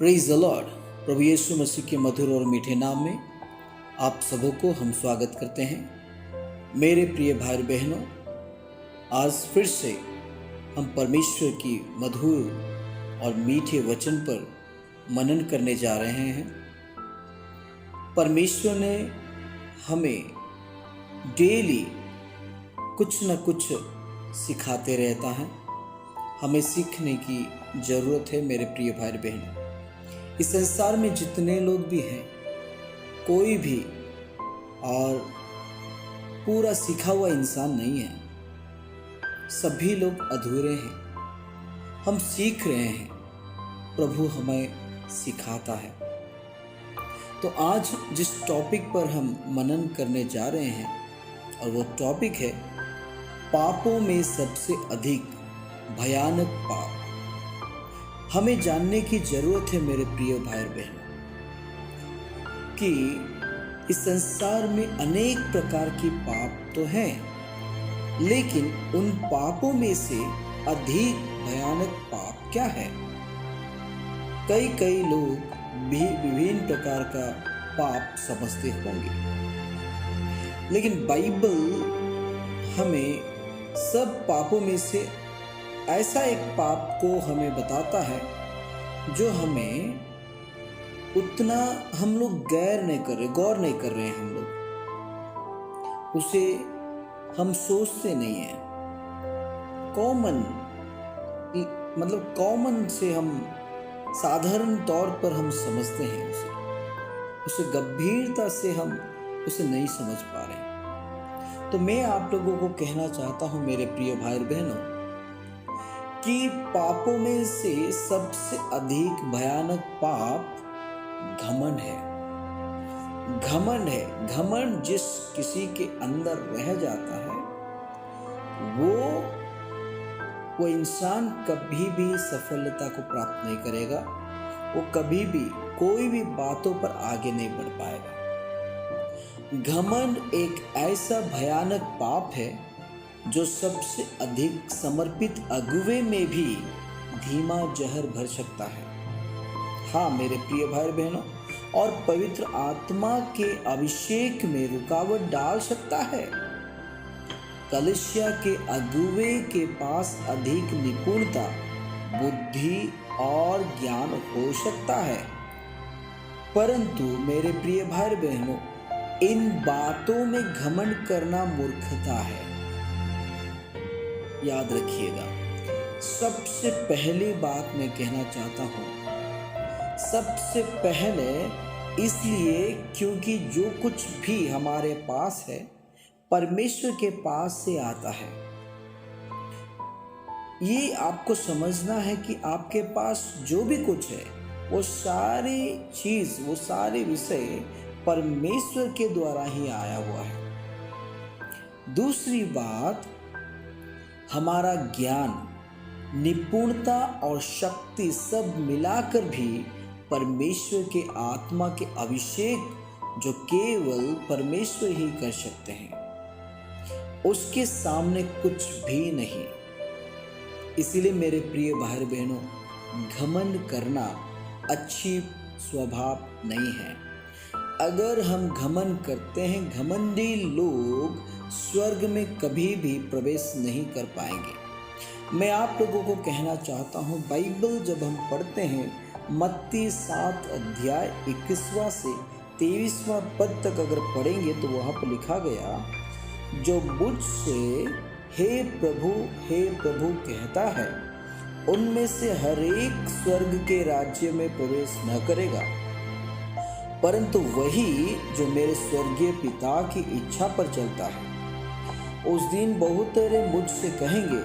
Praise the Lord. प्रभु यीशु मसीह के मधुर और मीठे नाम में आप सबों को हम स्वागत करते हैं। मेरे प्रिय भाई बहनों, आज फिर से हम परमेश्वर की मधुर और मीठे वचन पर मनन करने जा रहे हैं। परमेश्वर ने हमें डेली कुछ न कुछ सिखाते रहता है। हमें सीखने की ज़रूरत है मेरे प्रिय भाई बहनों। इस संसार में जितने लोग भी हैं, कोई भी और पूरा सीखा हुआ इंसान नहीं है। सभी लोग अधूरे हैं। हम सीख रहे हैं, प्रभु हमें सिखाता है। तो आज जिस टॉपिक पर हम मनन करने जा रहे हैं और वो टॉपिक है पापों में सबसे अधिक भयानक पाप। हमें जानने की जरूरत है मेरे प्रिय भाई बहनों कि इस संसार में अनेक प्रकार की पाप तो हैं, लेकिन उन पापों में से अधिक भयानक पाप क्या है। कई लोग भी विभिन्न प्रकार का पाप समझते होंगे, लेकिन बाइबल हमें सब पापों में से ऐसा एक पाप को हमें बताता है जो हमें उतना हम लोग गौर नहीं कर रहे हैं। हम लोग उसे हम सोचते नहीं हैं। कॉमन से हम साधारण तौर पर हम समझते हैं उसे गंभीरता से हम उसे नहीं समझ पा रहे। तो मैं आप लोगों को कहना चाहता हूं मेरे प्रिय भाई बहनों कि पापों में से सबसे अधिक भयानक पाप घमंड है। घमंड जिस किसी के अंदर रह जाता है, वो इंसान कभी भी सफलता को प्राप्त नहीं करेगा। वो कभी भी कोई भी बातों पर आगे नहीं बढ़ पाएगा। घमंड एक ऐसा भयानक पाप है जो सबसे अधिक समर्पित अगुवे में भी धीमा जहर भर सकता है। हाँ मेरे प्रिय भाई बहनों, और पवित्र आत्मा के अभिषेक में रुकावट डाल सकता है। कलीसिया के अगुवे के पास अधिक निपुणता, बुद्धि और ज्ञान हो सकता है, परंतु मेरे प्रिय भाई बहनों, इन बातों में घमंड करना मूर्खता है। याद रखिएगा, सबसे पहली बात मैं कहना चाहता हूं, सबसे पहले इसलिए क्योंकि जो कुछ भी हमारे पास है परमेश्वर के पास से आता है। ये आपको समझना है कि आपके पास जो भी कुछ है वो सारी चीज, वो सारे विषय परमेश्वर के द्वारा ही आया हुआ है। दूसरी बात, हमारा ज्ञान, निपुणता और शक्ति सब मिलाकर भी परमेश्वर के आत्मा के अभिषेक जो केवल परमेश्वर ही कर सकते हैं, उसके सामने कुछ भी नहीं। इसीलिए मेरे प्रिय भाई बहनों, घमंड करना अच्छी स्वभाव नहीं है। अगर हम घमंड करते हैं, घमंडी लोग स्वर्ग में कभी भी प्रवेश नहीं कर पाएंगे। मैं आप लोगों को कहना चाहता हूं, बाइबल जब हम पढ़ते हैं, मत्ती 7 अध्याय 21वां से 23वां पद तक अगर पढ़ेंगे तो वहां पर लिखा गया, जो मुझसे हे प्रभु कहता है, उनमें से हर एक स्वर्ग के राज्य में प्रवेश न करेगा, परंतु वही जो मेरे स्वर्गीय पिता की इच्छा पर चलता है। उस दिन बहुत तेरे मुझसे कहेंगे,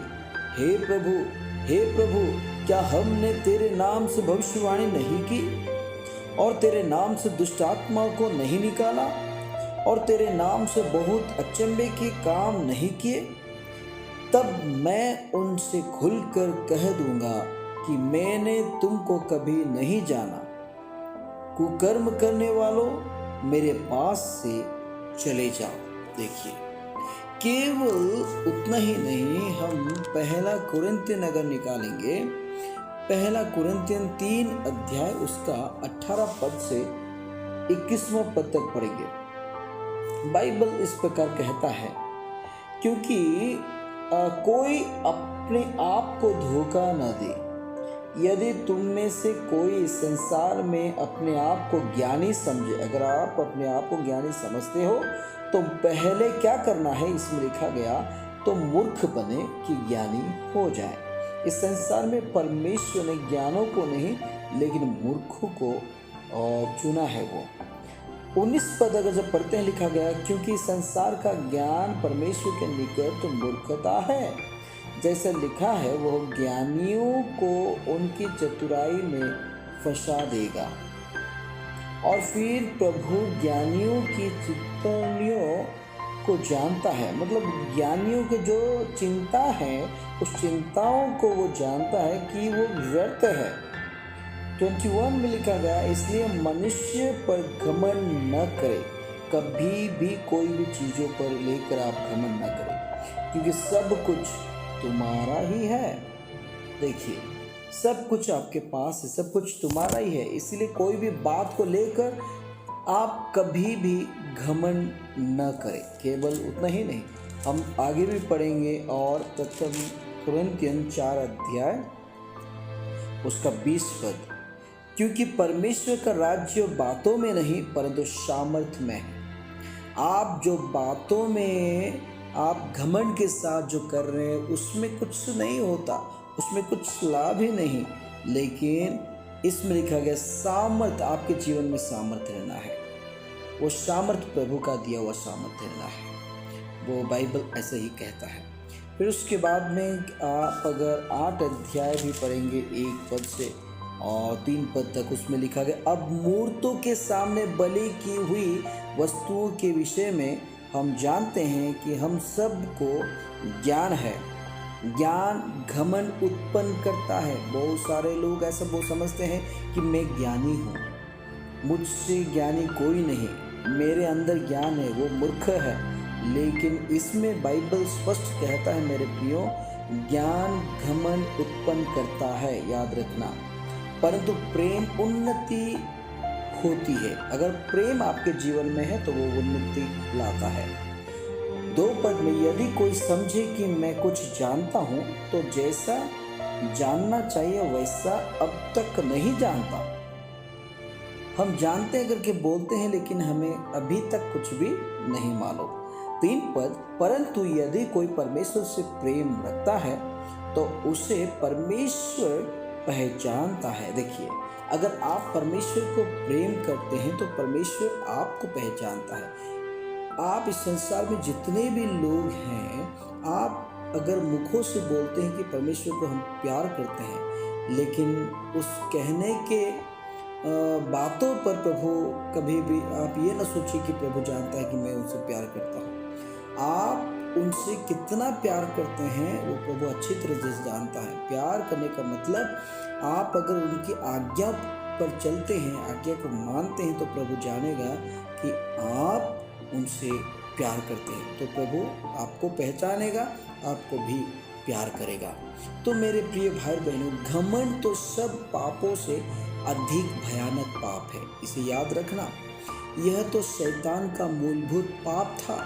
हे प्रभु, क्या हमने तेरे नाम से भविष्यवाणी नहीं की, और तेरे नाम से दुष्ट आत्माओं को नहीं निकाला, और तेरे नाम से बहुत अचंभे के काम नहीं किए? तब मैं उनसे खुलकर कह दूंगा कि मैंने तुमको कभी नहीं जाना। कुकर्म करने वालों, मेरे पास से चले जाओ। देखिए, केवल उतना ही नहीं, हम पहला कुरिन्थियों नगर निकालेंगे पहला कुरिन्थियन 3 अध्याय उसका 18 पद से 21वां पद तक पढ़ेंगे। बाइबल इस प्रकार कहता है, क्योंकि कोई अपने आप को धोखा न दे। यदि तुम में से कोई इस संसार में अपने आप को ज्ञानी समझे, अगर आप अपने आप को ज्ञानी समझते हो तो पहले क्या करना है, इसमें लिखा गया, तो मूर्ख बने कि ज्ञानी हो जाए। इस संसार में परमेश्वर ने ज्ञानों को नहीं लेकिन मूर्खों को चुना है। वो 19 पद अगर जब पढ़ते हैं, लिखा गया, क्योंकि संसार का ज्ञान परमेश्वर के निकट तो मूर्खता है। जैसा लिखा है, वह ज्ञानियों को उनकी चतुराई में फंसा देगा। और फिर प्रभु ज्ञानियों की चिंतनियों को जानता है, मतलब ज्ञानियों के जो चिंता है उस चिंताओं को वो जानता है कि वो व्यर्थ है। 21 में लिखा गया, इसलिए मनुष्य पर घमंड न करे, कभी भी कोई भी चीज़ों पर लेकर आप घमंड न करें, क्योंकि सब कुछ तुम्हारा ही है। देखिए, सब कुछ आपके पास है, सब कुछ तुम्हारा ही है, इसलिए कोई भी बात को लेकर आप कभी भी घमंड न करें। केवल उतना ही नहीं, हम आगे भी पढ़ेंगे। और प्रथम कुरिन्थियन 4 अध्याय उसका 20 पद, क्योंकि परमेश्वर का राज्य बातों में नहीं परंतु सामर्थ्य में है। आप जो बातों में आप घमंड के साथ जो कर रहे हैं उसमें कुछ नहीं होता, उसमें कुछ लाभ ही नहीं, लेकिन इसमें लिखा गया सामर्थ, आपके जीवन में सामर्थ रहना है। वो सामर्थ प्रभु का दिया हुआ सामर्थ रहना है, वो बाइबल ऐसे ही कहता है। फिर उसके बाद में आप अगर 8 अध्याय भी पढ़ेंगे 1 पद से और 3 पद तक, उसमें लिखा गया, अब मूर्तों के सामने बलि की हुई वस्तुओं के विषय में हम जानते हैं कि हम सबको ज्ञान है। ज्ञान घमंड उत्पन्न करता है। बहुत सारे लोग ऐसा वो समझते हैं कि मैं ज्ञानी हूँ, मुझसे ज्ञानी कोई नहीं, मेरे अंदर ज्ञान है, वो मूर्ख है। लेकिन इसमें बाइबल स्पष्ट कहता है मेरे प्रियो, ज्ञान घमंड उत्पन्न करता है, याद रखना, परंतु प्रेम उन्नति होती है। अगर प्रेम आपके जीवन में है तो वो उन्नति लाता है। 2 पद में, यदि कोई समझे कि मैं कुछ जानता हूँ तो जैसा जानना चाहिए वैसा अब तक नहीं जानता। हम जानते हैं करके बोलते हैं लेकिन हमें अभी तक कुछ भी नहीं मालूम। 3 पद, परंतु यदि कोई परमेश्वर से प्रेम रखता है तो उसे परमेश्वर पहचानता है। देखिए, अगर आप परमेश्वर को प्रेम करते हैं तो परमेश्वर आपको पहचानता है। आप इस संसार में जितने भी लोग हैं, आप अगर मुखों से बोलते हैं कि परमेश्वर को हम प्यार करते हैं, लेकिन उस कहने के बातों पर प्रभु कभी भी आप ये ना सोचिए कि प्रभु जानता है कि मैं उनसे प्यार करता हूँ। आप उनसे कितना प्यार करते हैं वो प्रभु अच्छी तरह से जानता है। प्यार करने का मतलब, आप अगर उनकी आज्ञा पर चलते हैं, आज्ञा को मानते हैं, तो प्रभु जानेगा कि आप उनसे प्यार करते हैं, तो प्रभु आपको पहचानेगा, आपको भी प्यार करेगा। तो मेरे प्रिय भाई बहनों, घमंड तो सब पापों से अधिक भयानक पाप है, इसे याद रखना। यह तो शैतान का मूलभूत पाप था।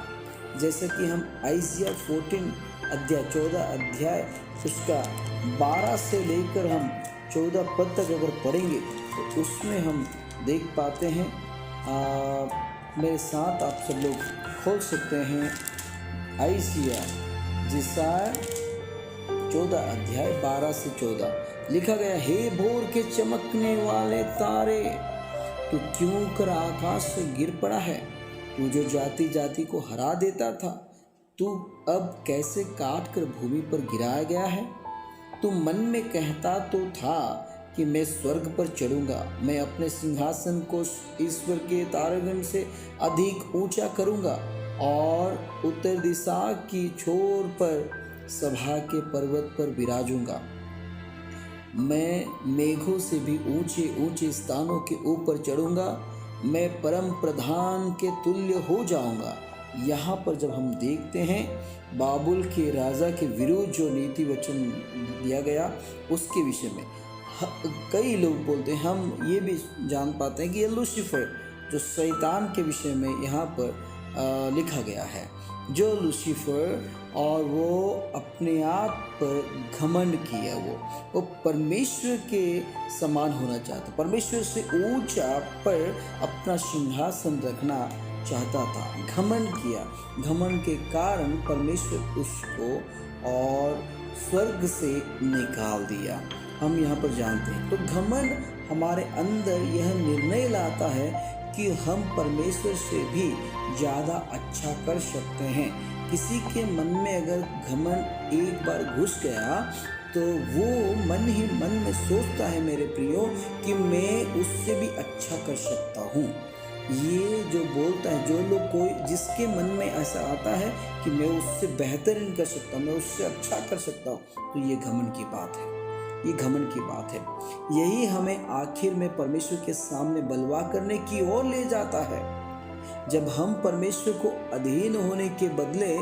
जैसे कि हम आइजिया 14 अध्याय उसका 12 से लेकर हम 14 पद तक अगर पढ़ेंगे तो उसमें हम देख पाते हैं। मेरे साथ आप सब लोग खोल सकते हैं आइजिया 14 अध्याय 12 से 14। लिखा गया, हे भोर के चमकने वाले तारे, तू क्यों कर आकाश से गिर पड़ा है? तू जो जाति जाति को हरा देता था, तू अब कैसे काट कर भूमि पर गिराया गया है? तू मन में कहता तो था कि मैं स्वर्ग पर चढ़ूंगा, मैं अपने सिंहासन को ईश्वर के तारागण से अधिक ऊंचा करूंगा और उत्तर दिशा की छोर पर सभा के पर्वत पर विराजूंगा। मैं मेघों से भी ऊंचे ऊंचे स्थानों के ऊपर चढ़ूंगा, मैं परम प्रधान के तुल्य हो जाऊंगा। यहाँ पर जब हम देखते हैं बाबुल के राजा के विरुद्ध जो नीति वचन दिया गया उसके विषय में, कई लोग बोलते हैं, हम ये भी जान पाते हैं कि ये लूसीफर जो शैतान के विषय में यहाँ पर लिखा गया है, जो लूसीफर और वो अपने आप पर घमंड किया, वो परमेश्वर के समान होना चाहता, परमेश्वर से ऊंचा पर अपना सिंहासन रखना चाहता था, घमंड किया। घमंड के कारण परमेश्वर उसको और स्वर्ग से निकाल दिया, हम यहाँ पर जानते हैं। तो घमंड हमारे अंदर यह निर्णय लाता है कि हम परमेश्वर से भी ज़्यादा अच्छा कर सकते हैं। किसी के मन में अगर घमंड एक बार घुस गया तो वो मन ही मन में सोचता है मेरे प्रियो कि मैं उससे भी अच्छा कर सकता हूँ। ये जो बोलता है, जो लोग कोई जिसके मन में ऐसा आता है कि मैं उससे बेहतरीन कर सकता हूँ, मैं उससे अच्छा कर सकता हूँ, तो ये घमंड की बात है, ये घमंड की बात है। यही हमें आखिर में परमेश्वर के सामने बलवा करने की ओर ले जाता है। जब हम परमेश्वर को अधीन होने के बदले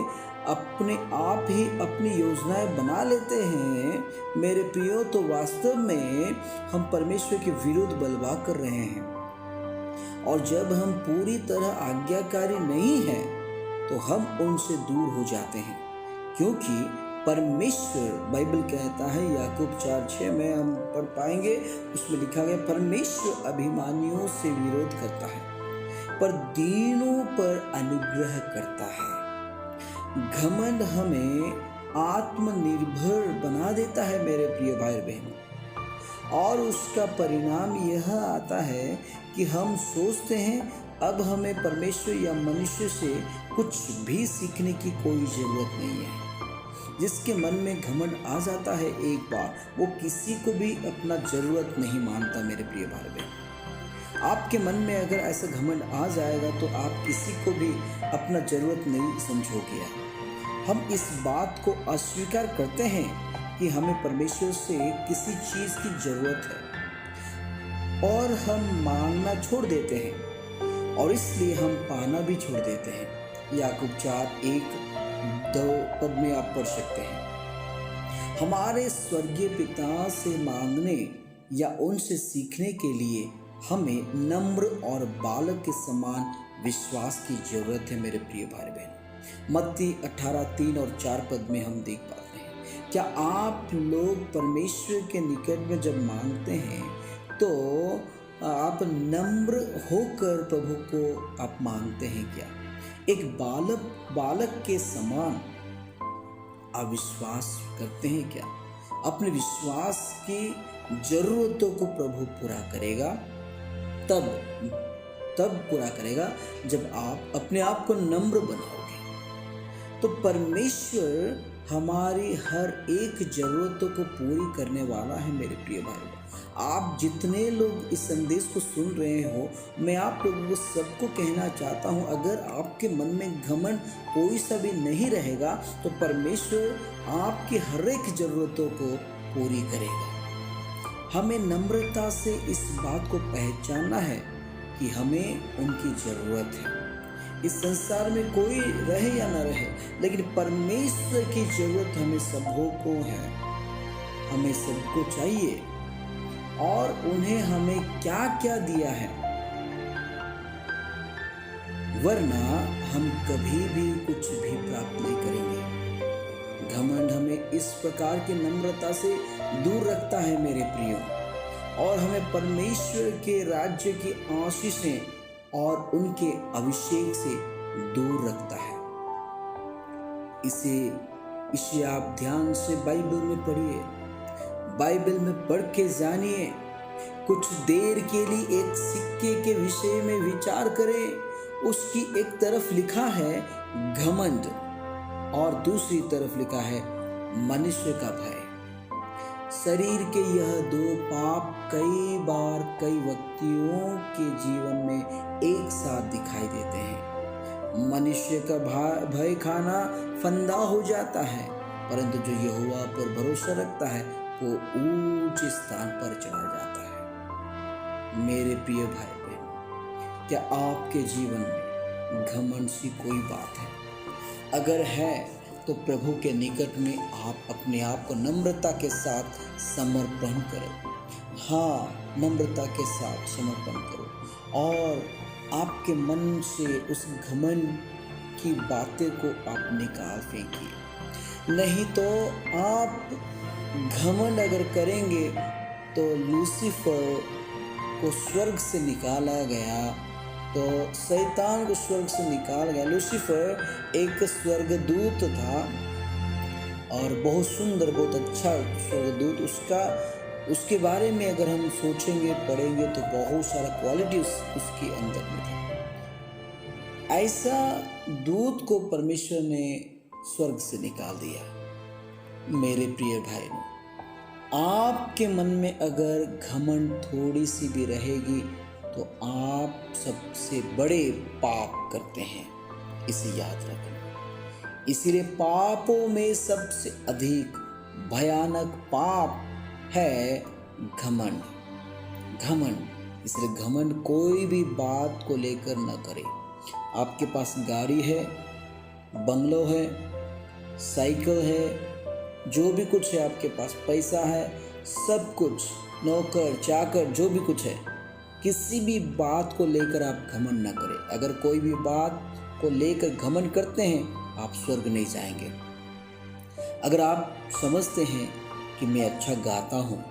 अपने आप ही अपनी योजनाएं बना लेते हैं मेरे प्रियो, तो वास्तव में हम परमेश्वर के विरुद्ध बलवा कर रहे हैं। और जब हम पूरी तरह आज्ञाकारी नहीं हैं तो हम उनसे दूर हो जाते हैं, क्योंकि परमेश्वर, बाइबल कहता है याकूब 4:6 में हम पढ़ पाएंगे, उसमें लिखा गया, परमेश्वर अभिमानियों से विरोध करता है पर दीनों पर अनुग्रह करता है। घमंड हमें आत्मनिर्भर बना देता है मेरे प्रिय भाई बहनों, और उसका परिणाम यह आता है कि हम सोचते हैं अब हमें परमेश्वर या मनुष्य से कुछ भी सीखने की कोई ज़रूरत नहीं है। जिसके मन में घमंड आ जाता है एक बार, वो किसी को भी अपना ज़रूरत नहीं मानता मेरे प्रिय भाई बहन। आपके मन में अगर ऐसा घमंड आ जाएगा तो आप किसी को भी अपना ज़रूरत नहीं समझोगे। हम इस बात को अस्वीकार करते हैं कि हमें परमेश्वर से किसी चीज़ की ज़रूरत है और हम मांगना छोड़ देते हैं, और इसलिए हम पाना भी छोड़ देते हैं। याकूब 4:1-2 पद में आप पढ़ सकते हैं, हमारे स्वर्गीय पिता से मांगने या उनसे सीखने के लिए हमें नम्र और बालक के समान विश्वास की जरूरत है मेरे प्रिय भाई बहन। मत्ती 18:3 और 4 पद में हम देख पाते हैं, क्या आप लोग परमेश्वर के निकट में जब मांगते हैं तो आप नम्र होकर प्रभु को आप मांगते हैं क्या? एक बालक के समान अविश्वास करते हैं क्या? अपने विश्वास की जरूरतों को प्रभु पूरा करेगा, तब पूरा करेगा जब आप अपने आप को नम्र बनाओगे। तो परमेश्वर हमारी हर एक जरूरतों को पूरी करने वाला है मेरे प्रिय भाई। आप जितने लोग इस संदेश को सुन रहे हो, मैं आप लोगों को सबको कहना चाहता हूँ, अगर आपके मन में घमंड कोई सा भी नहीं रहेगा तो परमेश्वर आपकी हर एक जरूरतों को पूरी करेगा। हमें नम्रता से इस बात को पहचानना है कि हमें उनकी ज़रूरत है। इस संसार में कोई रहे या ना रहे, लेकिन परमेश्वर की ज़रूरत हमें सबों को है, हमें सबको चाहिए। और उन्हें हमें क्या क्या दिया है, वरना हम कभी भी कुछ भी प्राप्त नहीं करेंगे। घमंड हमें इस प्रकार की नम्रता से दूर रखता है मेरे प्रियो, और हमें परमेश्वर के राज्य की आशीषें और उनके अभिषेक से दूर रखता है। इसे आप ध्यान से बाइबल में पढ़िए, बाइबल में पढ़ के जानिए। कुछ देर के लिए एक सिक्के के विषय में विचार करें। उसकी एक तरफ लिखा है घमंड और दूसरी तरफ लिखा है मनुष्य का भय। शरीर के यह दो पाप कई बार कई व्यक्तियों के जीवन में एक साथ दिखाई देते हैं। मनुष्य का भय खाना फंदा हो जाता है, परंतु जो यहोवा पर भरोसा रखता है वो ऊंचे स्थान पर चला जाता है। मेरे प्रिय भाई बहन, क्या आपके जीवन में घमंड सी कोई बात है? अगर है तो प्रभु के निकट में आप अपने आप को नम्रता के साथ समर्पण करें। हाँ, नम्रता के साथ समर्पण करो और आपके मन से उस घमंड की बातें को आप निकाल फेंकिए। नहीं तो आप घमंड अगर करेंगे तो लूसीफर को स्वर्ग से निकाला गया, तो शैतान को स्वर्ग से निकाल गया। लूसीफर एक स्वर्गदूत था और बहुत सुंदर, बहुत अच्छा स्वर्गदूत। उसके बारे में अगर हम सोचेंगे, पढ़ेंगे तो बहुत सारा क्वालिटी उसके अंदर में था। ऐसा दूत को परमेश्वर ने स्वर्ग से निकाल दिया। मेरे प्रिय भाइयों, आपके मन में अगर घमंड थोड़ी सी भी रहेगी तो आप सबसे बड़े पाप करते हैं, इसे याद रखना। इसीलिए पापों में सबसे अधिक भयानक पाप है घमंड। घमंड, इसलिए घमंड कोई भी बात को लेकर न करे। आपके पास गाड़ी है, बंगलो है, साइकिल है, जो भी कुछ है आपके पास, पैसा है, सब कुछ, नौकर चाकर, जो भी कुछ है, किसी भी बात को लेकर आप घमंड न करें। अगर कोई भी बात को लेकर घमंड करते हैं, आप स्वर्ग नहीं जाएंगे। अगर आप समझते हैं कि मैं अच्छा गाता हूँ,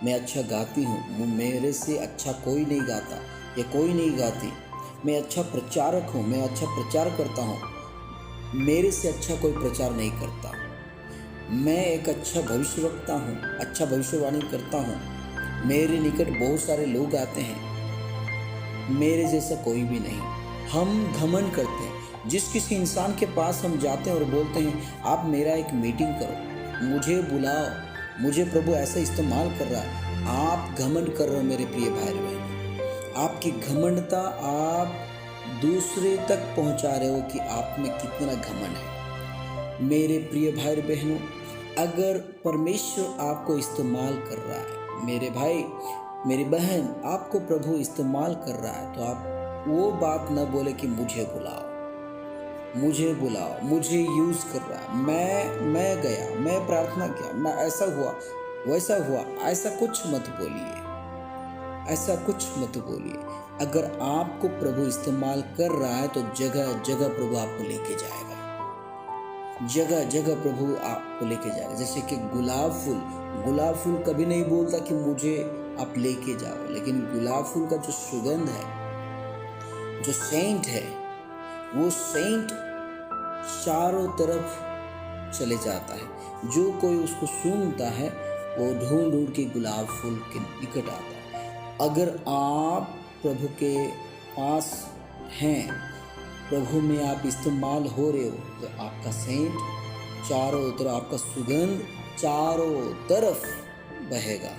मैं अच्छा गाती हूँ, मेरे से अच्छा कोई नहीं गाता या कोई नहीं गाती, मैं अच्छा प्रचारक हूँ, मैं अच्छा प्रचार करता हूँ, मेरे से अच्छा कोई प्रचार नहीं करता, मैं एक अच्छा भविष्यवक्ता हूँ, अच्छा भविष्यवाणी करता हूँ, मेरे निकट बहुत सारे लोग आते हैं, मेरे जैसा कोई भी नहीं। हम घमंड करते हैं। जिस किसी इंसान के पास हम जाते हैं और बोलते हैं आप मेरा एक मीटिंग करो, मुझे बुलाओ, मुझे प्रभु ऐसा इस्तेमाल कर रहा है, आप घमंड कर रहे हो मेरे प्रिय भाई बहन। आपकी घमंडता आप दूसरे तक पहुंचा रहे हो कि आप में कितना घमंड है। मेरे प्रिय भाई बहनों, अगर परमेश्वर आपको इस्तेमाल कर रहा है, मेरे भाई मेरी बहन, आपको प्रभु इस्तेमाल कर रहा है, तो आप वो बात न बोले कि मुझे बुलाओ, मुझे बुलाओ, मुझे यूज़ कर रहा है, मैं गया, मैं प्रार्थना किया, मैं ऐसा हुआ, वैसा हुआ, ऐसा कुछ मत बोलिए, ऐसा कुछ मत बोलिए। अगर आपको प्रभु इस्तेमाल कर रहा है तो जगह जगह प्रभु आपको लेके जाएगा, जगह जगह प्रभु आपको लेके जाएगा। जैसे कि गुलाब फूल कभी नहीं बोलता कि मुझे आप लेके जाओ, लेकिन गुलाब फूल का जो सुगंध है, जो सेंट है, वो सेंट चारों तरफ चले जाता है। जो कोई उसको सूंघता है वो ढूंढ ढूंढ के गुलाब फूल के निकट आता है। अगर आप प्रभु के पास हैं, प्रभु में आप इस्तेमाल हो रहे हो, तो आपका सेंट चारों तरफ, आपका सुगंध चारों तरफ बहेगा,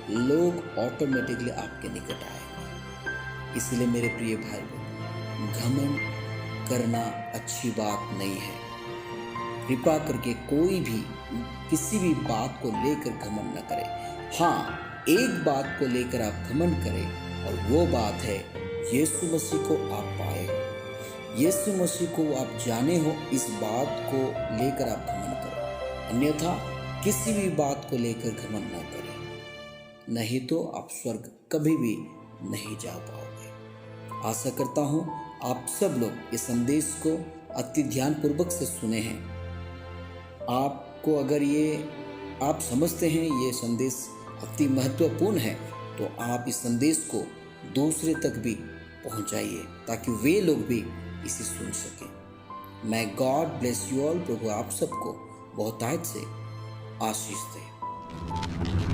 लोग ऑटोमेटिकली आपके निकट आएंगे। इसलिए मेरे प्रिय भाई बहन, घमंड करना अच्छी बात नहीं है। कृपा करके कोई भी किसी भी बात को लेकर घमंड न करे। हाँ, एक बात को लेकर आप घमंड करें और वो बात है यीशु मसीह को आप पाए हो, यीशु मसीह को आप जाने हो, इस बात को लेकर आप घमंड करो। अन्यथा किसी भी बात को लेकर घमंड ना करें, नहीं तो आप स्वर्ग कभी भी नहीं जा पाओगे। आशा करता हूँ आप सब लोग इस संदेश को अति ध्यानपूर्वक से सुने हैं। आपको अगर ये आप समझते हैं ये संदेश अति महत्वपूर्ण है, तो आप इस संदेश को दूसरे तक भी पहुंचाइए ताकि वे लोग भी इसे सुन सकें। मैं गॉड ब्लेस यू ऑल। प्रभु आप सबको बहुतायत से आशीष दे।